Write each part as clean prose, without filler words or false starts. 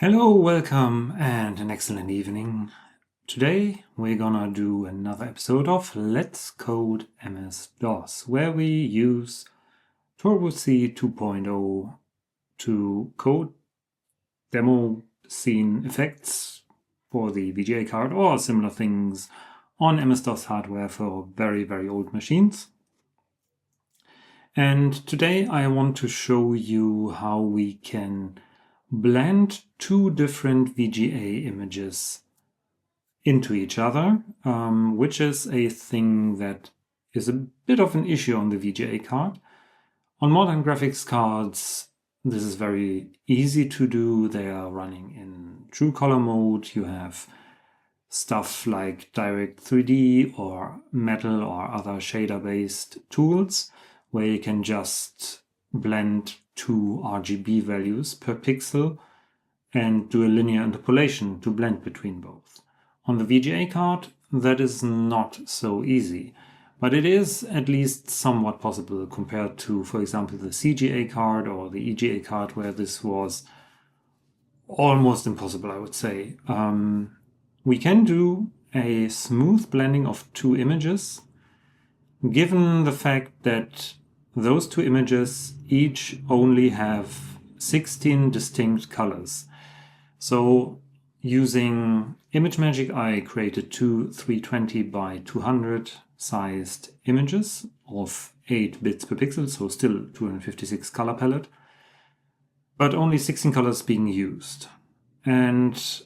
Hello, welcome, and an excellent evening. Today we're gonna do another episode of Let's Code MS-DOS, where we use Turbo C 2.0 to code demo scene effects for the VGA card or similar things on MS-DOS hardware for very, very old machines. And today I want to show you how we can blend two different VGA images into each other, which is a thing that is a bit of an issue on the VGA card. On modern graphics cards, this is very easy to do. They are running in true color mode. You have stuff like Direct 3D or Metal or other shader-based tools where you can just blend two RGB values per pixel and do a linear interpolation to blend between both. On the VGA card, that is not so easy, but it is at least somewhat possible compared to, for example, the CGA card or the EGA card, where this was almost impossible, I would say. We can do a smooth blending of two images, given the fact that those two images each only have 16 distinct colors. So using ImageMagick, I created two 320 by 200 sized images of 8 bits per pixel, so still 256 color palette, but only 16 colors being used. And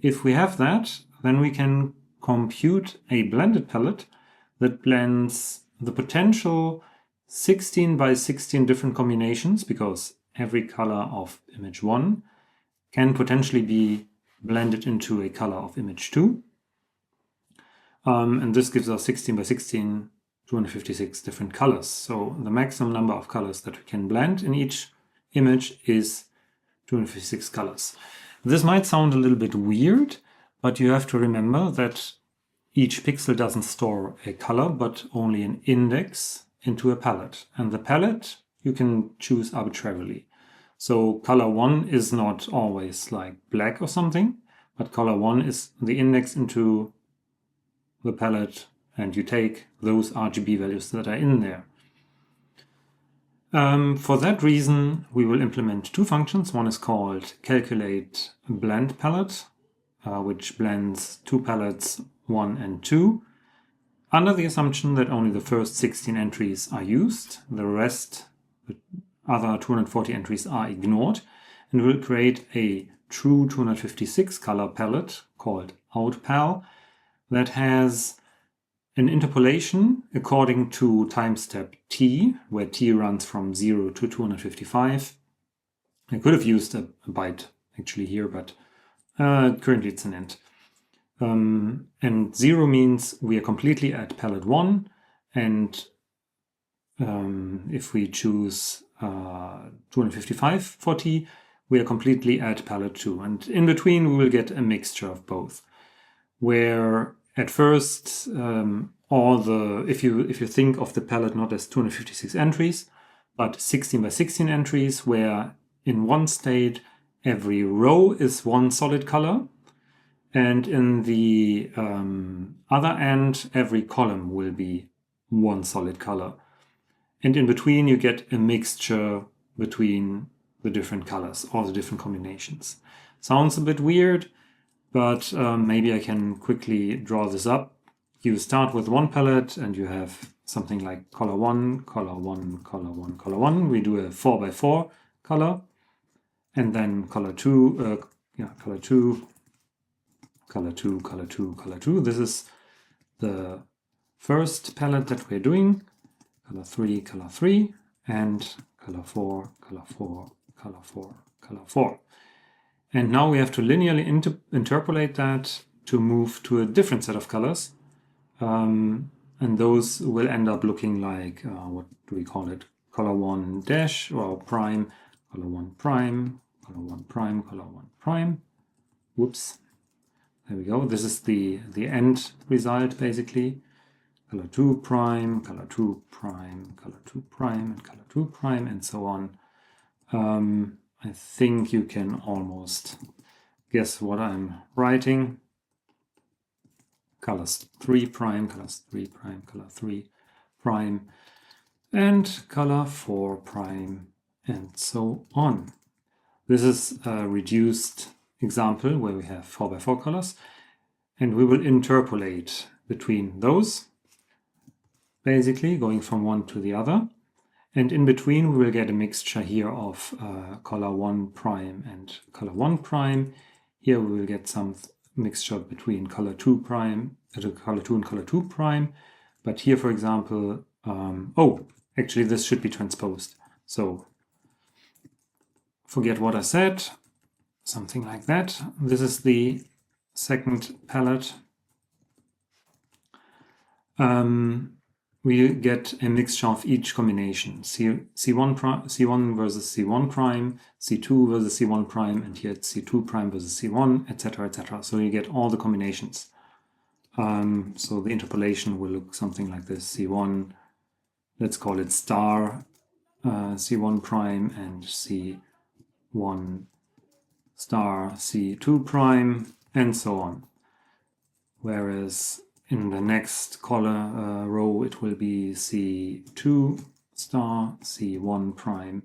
if we have that, then we can compute a blended palette that blends the potential 16 by 16 different combinations, because every color of image 1 can potentially be blended into a color of image 2. And this gives us 16 by 16, 256 different colors. So the maximum number of colors that we can blend in each image is 256 colors. This might sound a little bit weird, but you have to remember that each pixel doesn't store a color, but only an index into a palette. And the palette you can choose arbitrarily. So color 1 is not always like black or something, but color 1 is the index into the palette, and you take those RGB values that are in there. For that reason, we will implement two functions. One is called calculate blend palette, which blends two palettes 1 and 2, under the assumption that only the first 16 entries are used. The rest, the other 240 entries, are ignored, and we'll create a true 256 color palette called outpal that has an interpolation according to time step t, where t runs from 0 to 255. I could have used a byte actually here, but currently it's an int. And 0 means we are completely at palette 1, and if we choose 255 for t, we are completely at palette 2. And in between, we will get a mixture of both, where at first, if you think of the palette not as 256 entries, but 16 by 16 entries, where in one state, every row is one solid color, and in the other end, every column will be one solid color. And in between, you get a mixture between the different colors or the different combinations. Sounds a bit weird, but maybe I can quickly draw this up. You start with one palette and you have something like color 1, color 1, color 1, color 1. We do a 4 by 4 color, and then color 2, color 2, color 2, color 2, color 2. This is the first palette that we're doing. Color 3, color 3, and color 4, color 4, color 4, color 4. And now we have to linearly interpolate that to move to a different set of colors. And those will end up looking like, what do we call it? Color 1 dash or prime, color 1 prime, color 1 prime, color 1 prime. Whoops. There we go. This is the end result, basically. Color 2 prime, color 2 prime, color 2 prime, and color 2 prime, and so on. I think you can almost guess what I'm writing. Colors 3 prime, colors 3 prime, color 3 prime, and color 4 prime, and so on. This is a reduced example where we have 4x4 colors, and we will interpolate between those, basically going from one to the other. And in between, we will get a mixture here of color 1 prime and color 1 prime. Here we will get some mixture between color 2 prime, color 2 and color 2 prime. But here, for example, oh, actually this should be transposed. So forget what I said, something like that. This is the second palette. We get a mixture of each combination, C1 versus C1 prime, C2 versus C1 prime, and here it's C2 prime versus C1, etc., etc. So you get all the combinations. So the interpolation will look something like this: C1, let's call it star, C1 prime, and C1 star, C2 prime, and so on. Whereas in the next color row, it will be C2 star, C1 prime,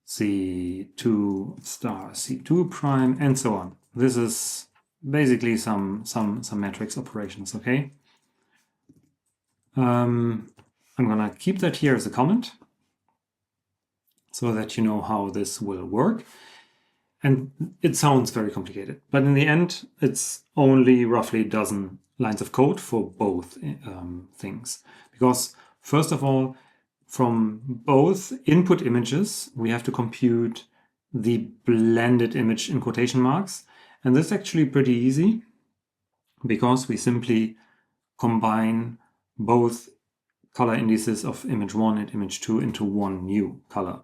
C2 star, C2 prime, and so on. This is basically some matrix operations, okay? I'm gonna keep that here as a comment so that you know how this will work. And it sounds very complicated, but in the end, it's only roughly a dozen lines of code for both things. Because first of all, from both input images, we have to compute the blended image in quotation marks. And this is actually pretty easy because we simply combine both color indices of image 1 and image 2 into one new color.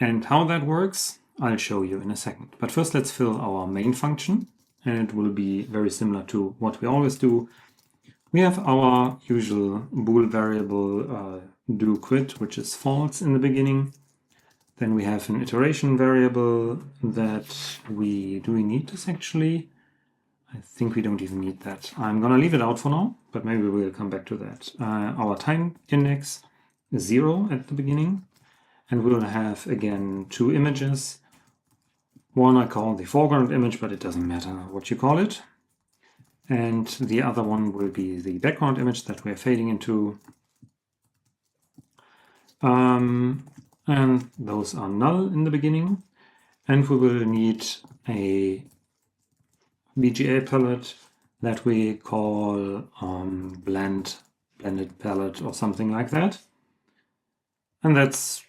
And how that works, I'll show you in a second. But first, let's fill our main function, and it will be very similar to what we always do. We have our usual bool variable doQuit, which is false in the beginning. Then we have an iteration variable that do we need this actually? I think we don't even need that. I'm gonna leave it out for now, but maybe we'll come back to that. Our time index is 0 at the beginning, and we'll have again two images. One I call the foreground image, but it doesn't matter what you call it. And the other one will be the background image that we're fading into. And those are null in the beginning. And we will need a VGA palette that we call blended palette or something like that. And that's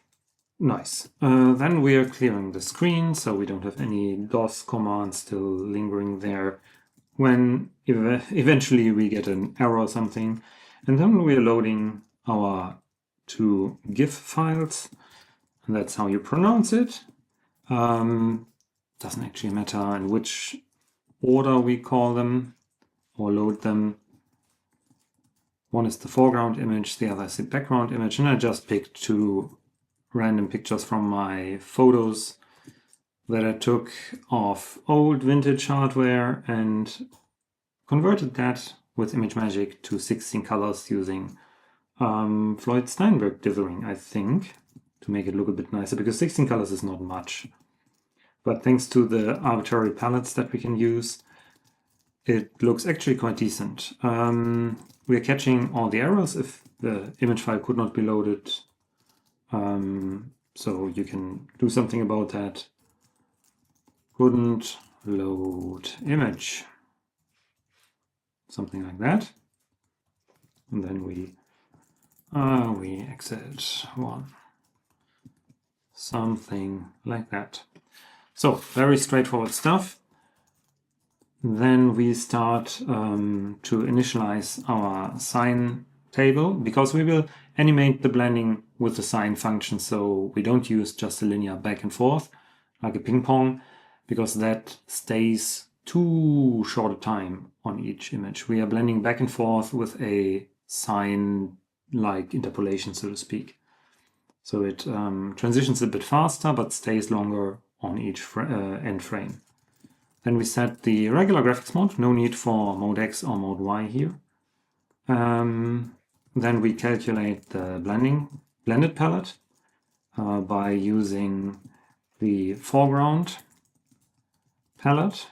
nice. Then we are clearing the screen, so we don't have any DOS commands still lingering there when eventually we get an error or something. And then we are loading our two GIF files, and that's how you pronounce it. Doesn't actually matter in which order we call them or load them. One is the foreground image, the other is the background image, and I just picked two random pictures from my photos that I took of old vintage hardware and converted that with ImageMagick to 16 colors using Floyd Steinberg dithering, I think, to make it look a bit nicer, because 16 colors is not much. But thanks to the arbitrary palettes that we can use, it looks actually quite decent. We're catching all the errors if the image file could not be loaded. So you can do something about that. Couldn't load image. Something like that. And then we exit one. Something like that. So very straightforward stuff. Then we start to initialize our sine table, because we will animate the blending with the sine function, so we don't use just a linear back and forth like a ping pong, because that stays too short a time on each image. We are blending back and forth with a sine-like interpolation, so to speak. So it transitions a bit faster, but stays longer on each end frame. Then we set the regular graphics mode, no need for mode X or mode Y here. Then we calculate the blended palette by using the foreground palette.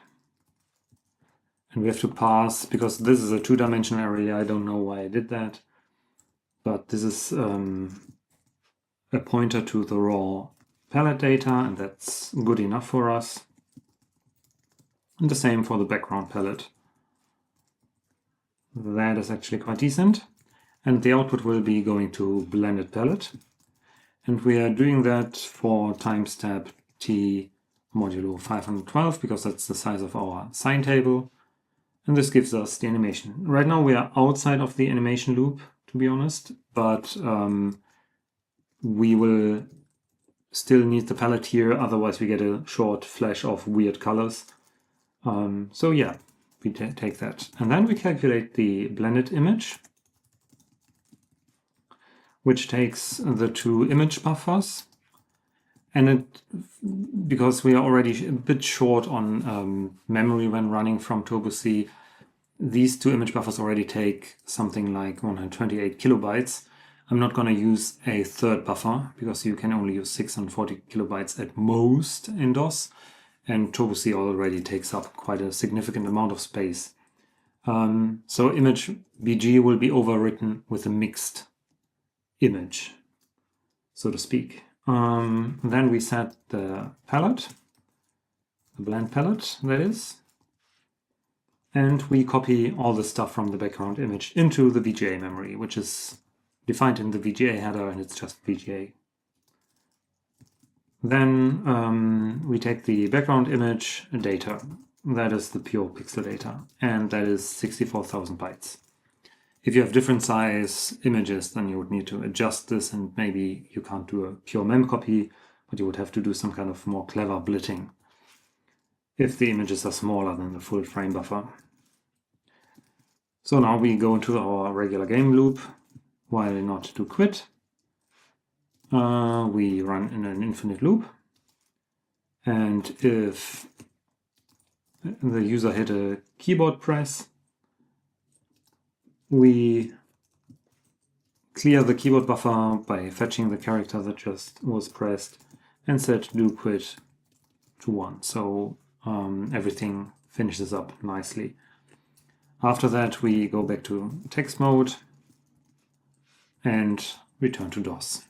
And we have to pass, because this is a two-dimensional area, I don't know why I did that, but this is a pointer to the raw palette data, and that's good enough for us. And the same for the background palette. That is actually quite decent. And the output will be going to blended palette. And we are doing that for time step t modulo 512 because that's the size of our sine table. And this gives us the animation. Right now we are outside of the animation loop, to be honest, but we will still need the palette here, otherwise we get a short flash of weird colors. So yeah, we take that. And then we calculate the blended image, which takes the two image buffers. And because we are already a bit short on memory when running from Turbo C, these two image buffers already take something like 128 kilobytes. I'm not going to use a third buffer because you can only use 640 kilobytes at most in DOS. And Turbo C already takes up quite a significant amount of space. So image BG will be overwritten with a mixed image, so to speak. Then we set the palette, the blend palette that is, and we copy all the stuff from the background image into the VGA memory, which is defined in the VGA header, and it's just VGA. Then we take the background image data, that is the pure pixel data, and that is 64,000 bytes. If you have different size images, then you would need to adjust this, and maybe you can't do a pure mem copy, but you would have to do some kind of more clever blitting if the images are smaller than the full frame buffer. So now we go into our regular game loop, while not to quit. We run in an infinite loop, and if the user hit a keyboard press, we clear the keyboard buffer by fetching the character that just was pressed and set do quit to 1. So everything finishes up nicely. After that, we go back to text mode and return to DOS.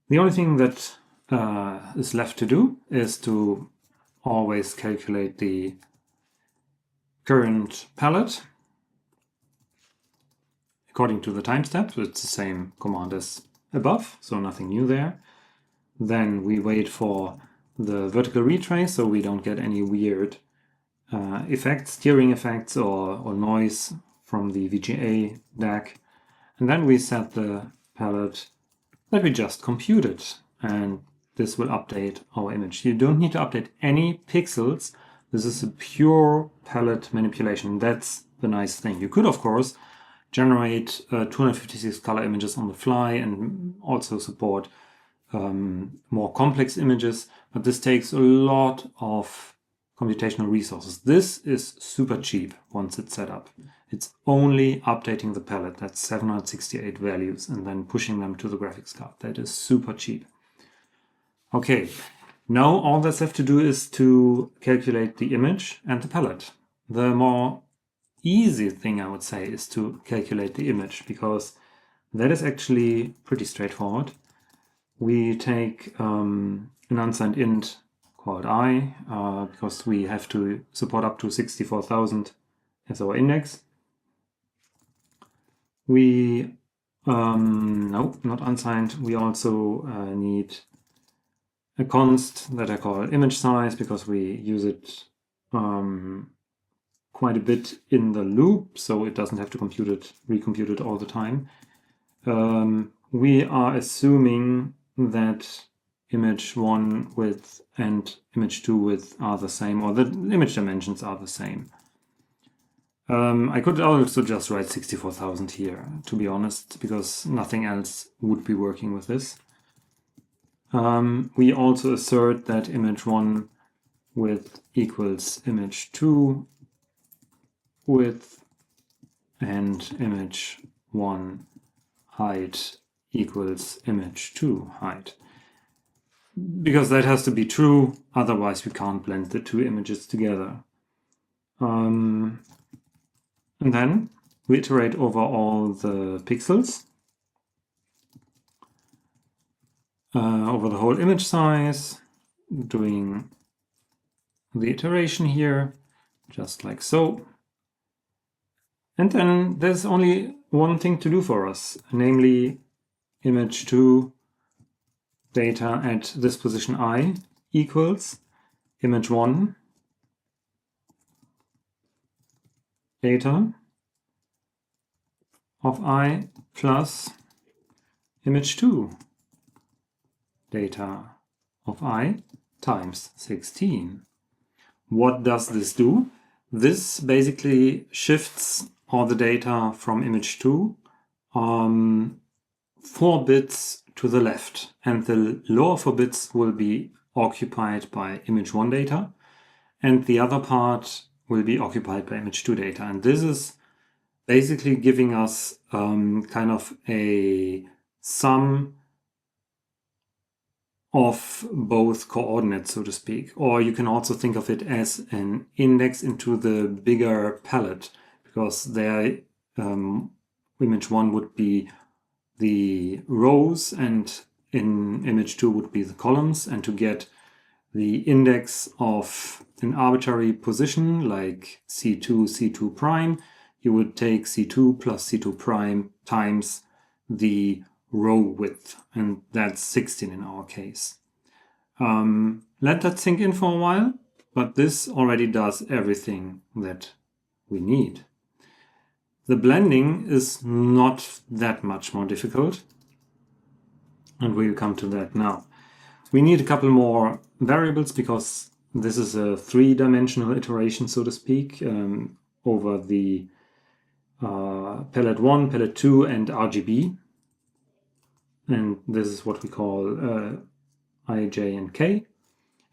The only thing that is left to do is to always calculate the current palette according to the time step. It's the same command as above, so nothing new there. Then we wait for the vertical retrace so we don't get any weird effects, steering effects or noise from the VGA DAC. And then we set the palette that we just computed, and this will update our image. You don't need to update any pixels. This is a pure palette manipulation. That's the nice thing. You could, of course, generate 256 color images on the fly and also support more complex images, but this takes a lot of computational resources. This is super cheap once it's set up. It's only updating the palette, that's 768 values, and then pushing them to the graphics card. That is super cheap. Okay, now all that's left to do is to calculate the image and the palette. The more easy thing, I would say, is to calculate the image, because that is actually pretty straightforward. We take an unsigned int called I, because we have to support up to 64,000 as our index. We, no, not unsigned. We also need a const that I call image size, because we use it quite a bit in the loop, so it doesn't have to recompute it all the time. We are assuming that image 1 width and image 2 width are the same, or the image dimensions are the same. I could also just write 64,000 here, to be honest, because nothing else would be working with this. We also assert that image 1 width equals image 2 width and image 1 height equals image 2 height. Because that has to be true, otherwise we can't blend the two images together. And then we iterate over all the pixels, over the whole image size, doing the iteration here, just like so. And then there's only one thing to do for us, namely image 2 data at this position I equals image 1 data of I plus image 2 data of I times 16. What does this do? This basically shifts all the data from image 2 4 bits to the left, and the lower 4 bits will be occupied by image 1 data, and the other part will be occupied by image 2 data. And this is basically giving us kind of a sum of both coordinates, so to speak. Or you can also think of it as an index into the bigger palette, because there image 1 would be the rows and in image 2 would be the columns. And to get the index of an arbitrary position like C2, C2 prime, you would take C2 plus C2 prime times the row width, and that's 16 in our case. Let that sink in for a while, but this already does everything that we need. The blending is not that much more difficult, and we'll come to that now. We need a couple more variables because this is a three-dimensional iteration, so to speak, over the palette 1, palette 2, and RGB. And this is what we call I, J, and K.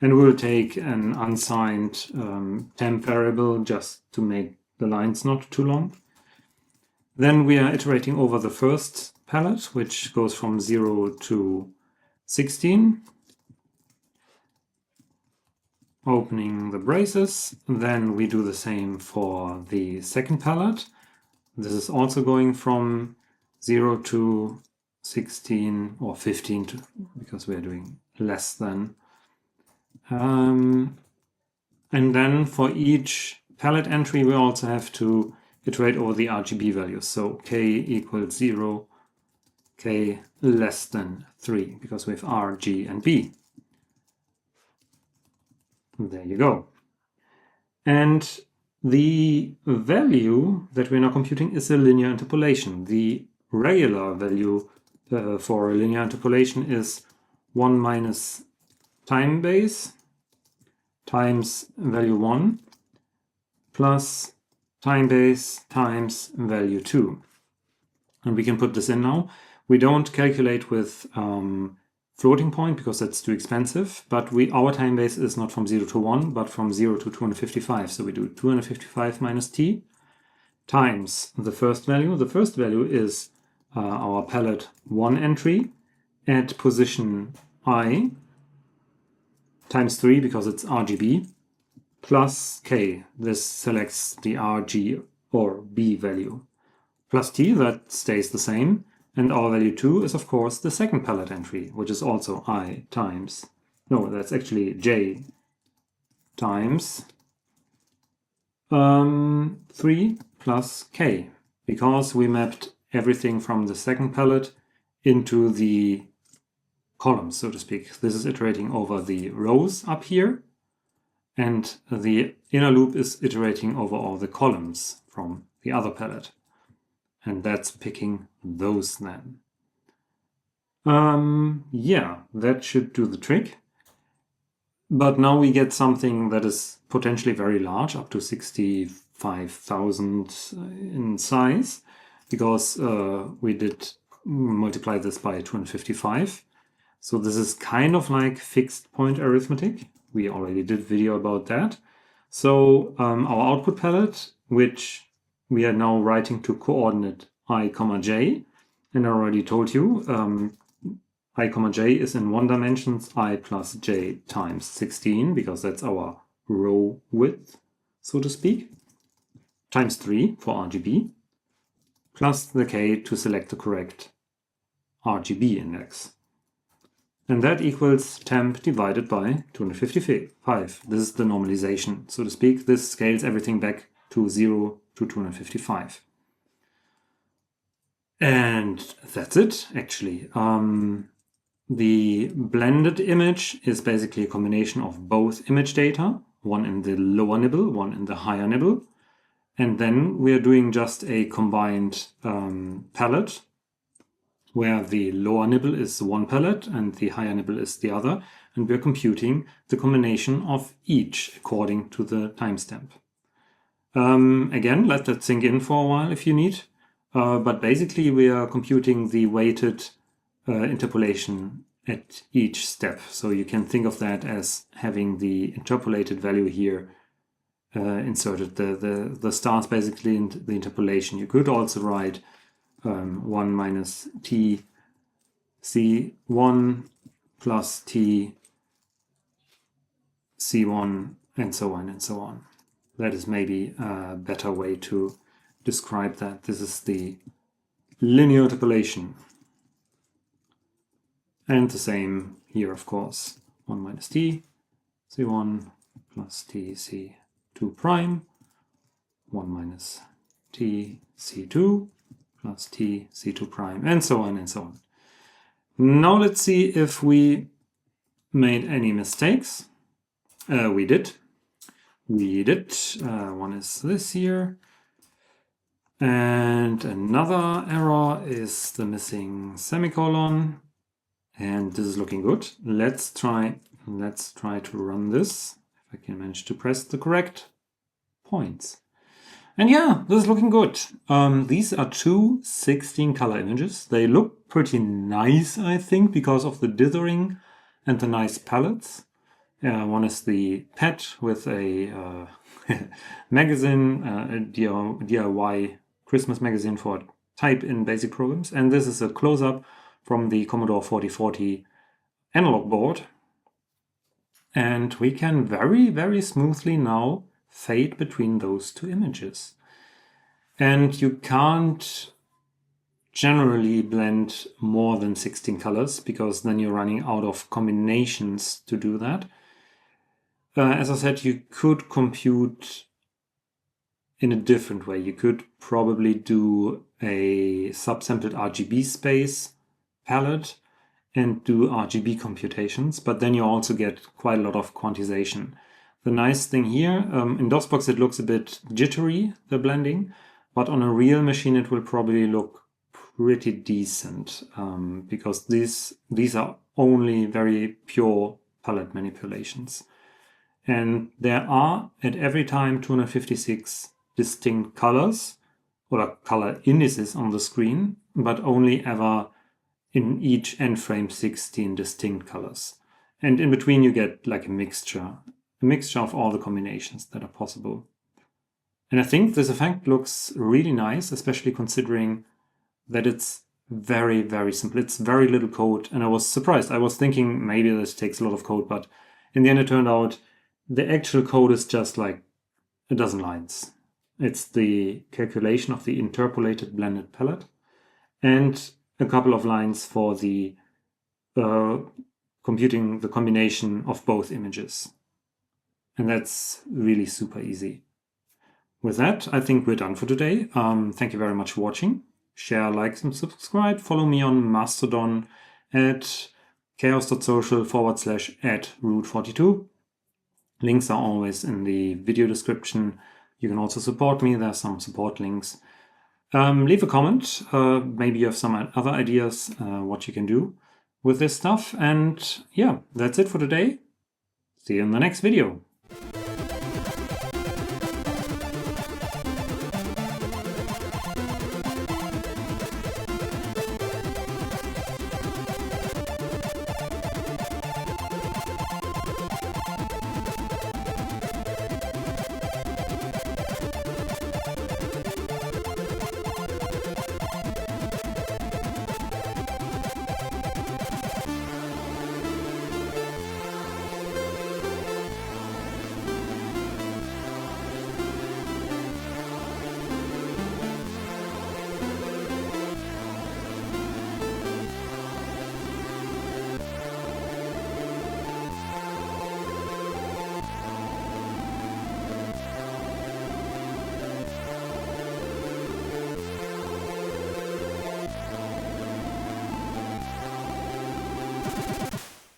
And we'll take an unsigned temp variable just to make the lines not too long. Then we are iterating over the first palette, which goes from 0 to 16. Opening the braces. Then we do the same for the second palette. This is also going from 0 to 16 or 15 to, because we're doing less than. And then for each palette entry, we also have to iterate over the RGB values. So K equals 0, K less than 3, because we have R, G, and B. There you go. And the value that we're now computing is a linear interpolation. The regular value for a linear interpolation is 1 minus time base times value 1 plus time base times value 2. And we can put this in now. We don't calculate with floating point because that's too expensive, but our time base is not from 0 to 1, but from 0 to 255. So we do 255 minus t times the first value. The first value is our palette 1 entry at position I times 3 because it's RGB plus K. This selects the R, G, or B value. Plus T, that stays the same. And our value 2 is, of course, the second palette entry, which is also I times, no, that's actually J times 3 plus K, because we mapped everything from the second palette into the columns, so to speak. This is iterating over the rows up here, and the inner loop is iterating over all the columns from the other palette. And that's picking those then. Yeah, that should do the trick. But now we get something that is potentially very large, up to 64 5,000 in size, because we did multiply this by 255. So this is kind of like fixed point arithmetic. We already did video about that. So our output palette, which we are now writing to coordinate I, j, and I already told you I, j is in one dimensions I plus j times 16, because that's our row width, so to speak, times 3 for RGB, plus the k to select the correct RGB index. And that equals temp divided by 255. This is the normalization, so to speak. This scales everything back to 0 to 255. And that's it, actually. The blended image is basically a combination of both image data, one in the lower nibble, one in the higher nibble. And then we are doing just a combined palette, where the lower nibble is one palette and the higher nibble is the other, and we're computing the combination of each according to the timestamp. Again, let that sink in for a while if you need, but basically we are computing the weighted interpolation at each step. So you can think of that as having the interpolated value here inserted. The stars basically in the interpolation. You could also write 1 minus t c1 plus t c1, and so on and so on. That is maybe a better way to describe that. This is the linear interpolation. And the same here, of course. 1 minus t c1 plus t c2 prime, 1 minus t c2 plus t c2 prime, and so on and so on. Now let's see if we made any mistakes. We did. One is this here. And another error is the missing semicolon. And this is looking good. Let's try to run this. If I can manage to press the correct points. And yeah, this is looking good. These are two 16 color images. They look pretty nice, I think, because of the dithering and the nice palettes. One is the pet with a magazine, a DIY Christmas magazine for type in basic programs. And this is a close-up from the Commodore 4040 analog board. And we can very, very smoothly now fade between those two images. And you can't generally blend more than 16 colors, because then you're running out of combinations to do that. As I said, you could compute in a different way. You could probably do a subsampled RGB space palette and do RGB computations, but then you also get quite a lot of quantization. The nice thing here, in DOSBox it looks a bit jittery, the blending, but on a real machine it will probably look pretty decent, because these are only very pure palette manipulations. And there are at every time 256 distinct colors, or color indices on the screen, but only ever in each end frame 16 distinct colors. And in between you get like a mixture of all the combinations that are possible. And I think this effect looks really nice, especially considering that it's very, very simple. It's very little code, and I was surprised. I was thinking maybe this takes a lot of code, but in the end it turned out the actual code is just like a dozen lines. It's the calculation of the interpolated blended palette and a couple of lines for the computing the combination of both images. And that's really super easy. With that, I think we're done for today. Thank you very much for watching. Share, like, and subscribe. Follow me on Mastodon at chaos.social/@root42. Links are always in the video description. You can also support me. There are some support links. Leave a comment. Maybe you have some other ideas what you can do with this stuff. And yeah, that's it for today. See you in the next video.